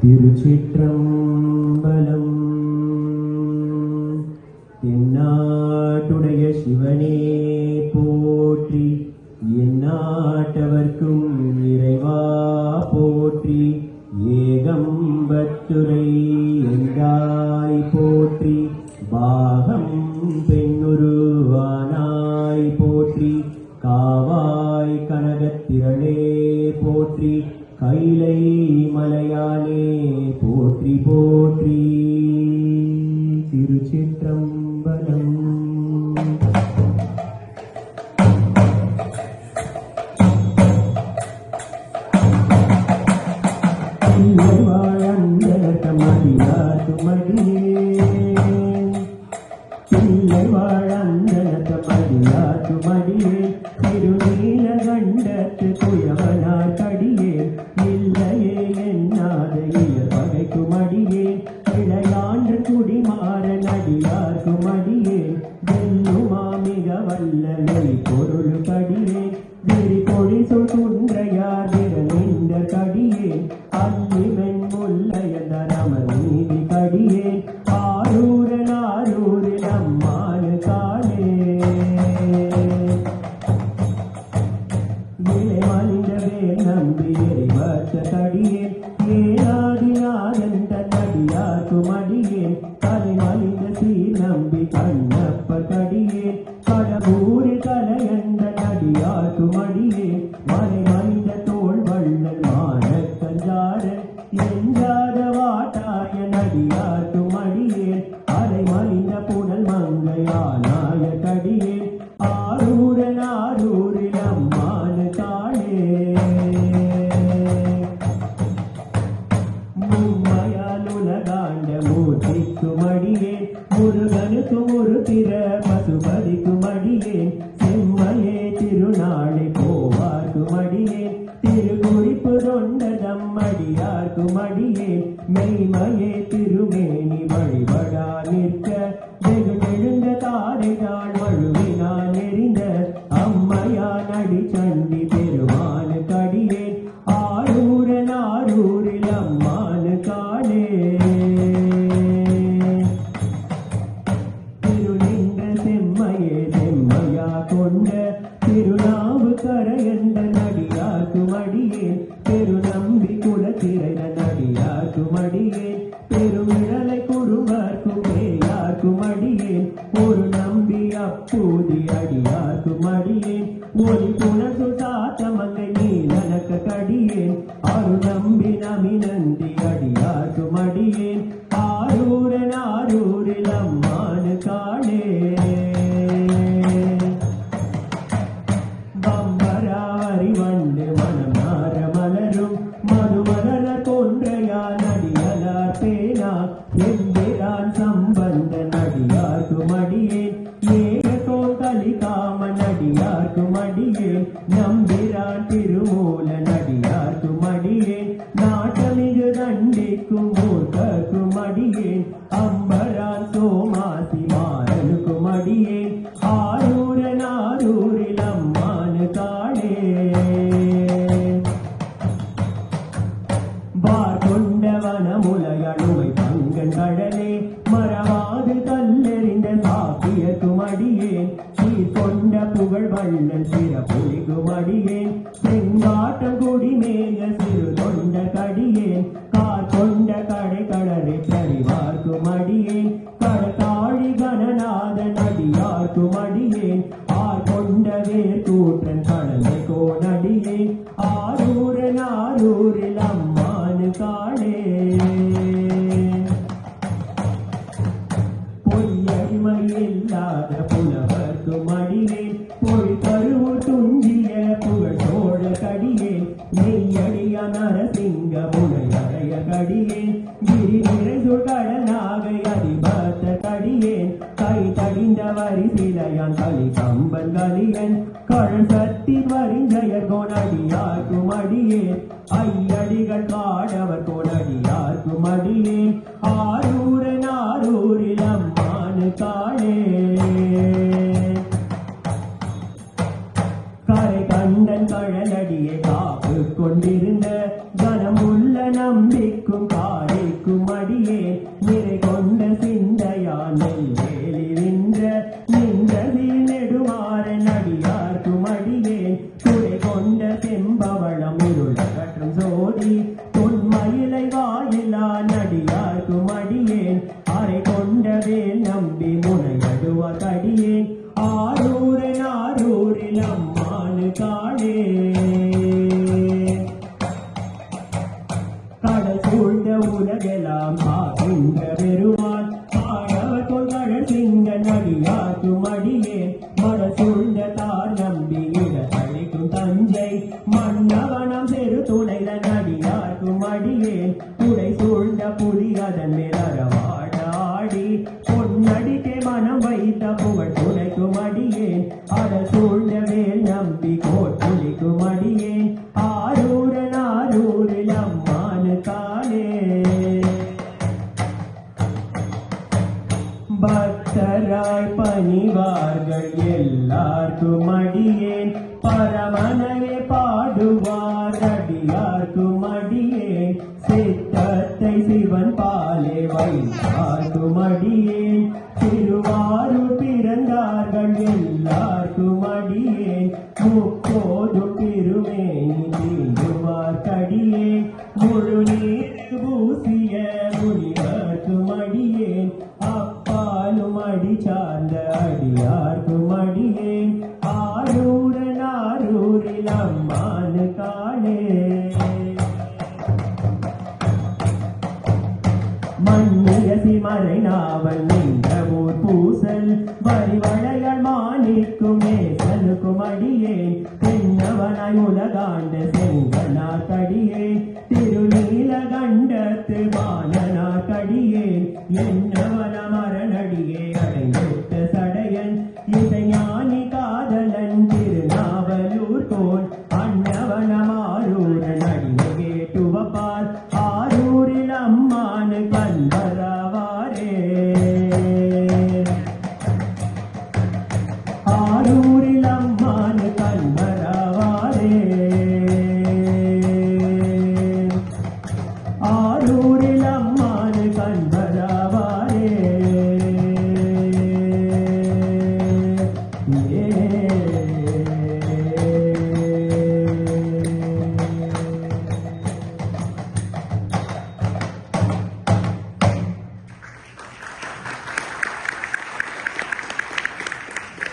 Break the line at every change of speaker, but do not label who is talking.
திருச்சிற்றம்பலம். தென்னாட்டுடைய சிவனே போற்றி, எந்நாட்டவர்க்கும் இறைவா போற்றி, ஏகம்பத்துரை எந்தாய் போற்றி, பாகம் பெண்ணுருவானாய் போற்றி, காவாய் கனகத்திரளே போற்றி, கைலை மலையானே போற்றி போற்றி. திருச்சிற்றம்பலம். திருநீலகண்டத்து குயவனார் கடியே, இல்லையே என்னாத இயல் பகைக்குமடியே, இளையாண்டு குடிமாற நடிகார்க்குமடியே, வெல்லுமா மிக வல்ல பொருள் கடியே, விரி பொழி சுன்றையார் விரநின்ற கடியே, அல்லி வெண் முல்லையதரமர் நீதி கடியே, ஆரூரன் ஆரூரில் அம்மானு காலே, மனிதவே நம்பி எரிவற்ற கடியேன், ஏனாதிநாதன் தன்னடியார்க்குமடியேன், தலை மனித சீர் நம்பி கண்ணப்ப கடியேன், கடபூரி தலையண்ட நடியார்க்குமடியேன், மலை மனித தோல் வள்ளல் மானக்கஞ்சாரன் எஞ்சாத வாட்டாய நடியார்க்குமடியேன், அலை மனித புனல் மங்கையானாய கடியேன், ஆரூரன் ஆரூரில் அம்மானு காளே, மும்மையால் உலகாண்ட மூர்த்திக்குமடியேன், முருகனுக்கு ஒரு பிற பசுபதிக்குமடியேன், செம்மையே திருநாளை போவார்க்குமடியேன், திருக்குறிப்பு தொண்டதம் அடியார்க்குமடியேன், மெய்மையே திருமேனி வழிபடா நிற்க, வெகு எழுந்த தாரைதான் வழுவினான் எறிந்த, அம்மையான் அடி சண்டி பெருமானு கடியேன், ஆரூரன் ஆரூரில் அம்மானு காளே, திருநின்ற செம்மையே செம்மையா கொண்ட, திருநாவு கரையண்ட நடியார்க்குமடியேன், பெருநம்பி குலத்திரைத நடியார்க்குமடியேன், பெருமிழலை குருவர்க்கும் பேயார்க்குமடியேன், ஒரு நம்பி அப்பூதி அடியார்க்குமடியேன், ஒளி புனசு சாத்தமங்கை நீலனக்க கடியேன், அரு நம்பி நமினந்தி அடியார்க்குமடியேன், ஆரூரன் ஆரூரில் அம்மானு காளே, பம்பராவரி வண்டு மனம் நார மலரும் மதுமலர கொன்றையா நடிகளார் பேனா, எம்பிரான் சம்பந்த நடியார்க்குமடியேன், ஏகோ கலிகாம நடியார்க்குமடியேன், நம்பிரான் திருமூல நடியார்க்குமடியேன், நாட்டமிகு தண்டிக்கும் மூர்க்கக்குமடியேன், அம்பரான் சோமாசி மாறனுக்குமடியேன், ஆரூரன் ஆரூரில் அம்மானு காளே, கொண்டவனமுலையணுமை பங்கன் கடலே, மறவாது கல்லெறிந்த சாப்பியக்குமடியேன், சீர் கொண்ட புகழ் வள்ளல் சிறப்புலிக்குமடியேன், செங்காட்டம் குடிமேய சிறு தொண்ட கடியேன், கார் கொண்ட கடை கடரை சரிவார்க்குமடியேன், கடத்தாழி கணநாத நடியார்க்குமடியேன், ஆர் கொண்ட வேர் கூற்றன் கடலை கோனடியேன், ஆரூரன் ஆரூரில் அம்மானு காளே, பொய்யடிமை இல்லாத புலவர்க்குமடியேன், பொய் கருவு துஞ்சிய புகழ் சோழ கடியேன், மெய்யடிய நரசிங்க முனையடைய கடியேன், கிரி நிறைசுள் கடனாகை அதிபத்த கடியேன், கை தடிந்த வரி சிலையான் கலி கம்பன் கலியன், கழல் சத்தி வரிஞ்சயர் கோனடியார்க்குமடியேன், ஐயடிகள் காடவர் கோனடியார்க்குமடியேன், ஆரூரன் ஆரூரில் அம்மானு காளே, கரை கண்டன் கழலடியை காப்பு கொண்டிருந்த கனமுள்ள நம்பிக்கு போகும் காரிக்கும் அடியேன் நிறை கொண்ட சிந்தையான் நெல்வேலி நின்றதில் நெடுமாறன் அடியார்க்கும் அடியேன் துறை கொண்ட செம்பவளம் இருளகற்றும் சோதி பொன்மயிலை வாயிலான் அடியார்க்கும் அடியேன் அறை கொண்ட வேல் நம்பி முனையடுவார் கடியேன் ஆரூரில் அம்மானு காளே கடல் சூழ்ந்த உலகெல்லாம் ஆகின்ற பெருமாள் ஆடவர் கொள்கடல் சிங்கன் அடியார்க்கும் அடியேன் மட சூழ்ந்த தார் நம்பி இடத்தளிக்கும் தஞ்சை மன்னவனம் செரு துணைதன் அடியார்க்கும் அடியேன் குடை சூழ்ந்த புலி அதன் மேல் அறவாடாடி பொன்னடிக்கே மனம் வைத்த புகழ் துணைக்கும் அடியேன் அதல் சூழ்ந்த வேல் நம்பி கோட்டுளிக்கும் அடியேன் ஆரூரில் அம்மானு காலே பக்தராய் பணிவார்கள் எல்லார்க்கும் அடியேன் பரமனையே பாடுவார் அடியார்க்கும் அடியேன் சித்தத்தை சிவன் பாலே வைத்தார்க்கும் அடியேன் திருவாரூர் பிறந்தார்கள் எல்லார்க்கும் அடியேன் முப்போது திருமேனி தீண்டுவார் கடியேன் முழு நீர் பூசிய முனிவர்க்கும் அடியேன் அப்பாலும் அடி சார்ந்த அடியார்க்கும் அடியேன் ஆரூரில் அம்மானு காளே மண்ணியசி மறை நாவல் நின்ற ஊர் பூசல் வரிவளையால் மாணிக்கும் மேசலுக்கும் அடியேன் தென்னவனாய் உலகாண்ட செங்கனார் கடியேன் திருநீலகண்டத்து மானனார் கடியேன் என்னவனா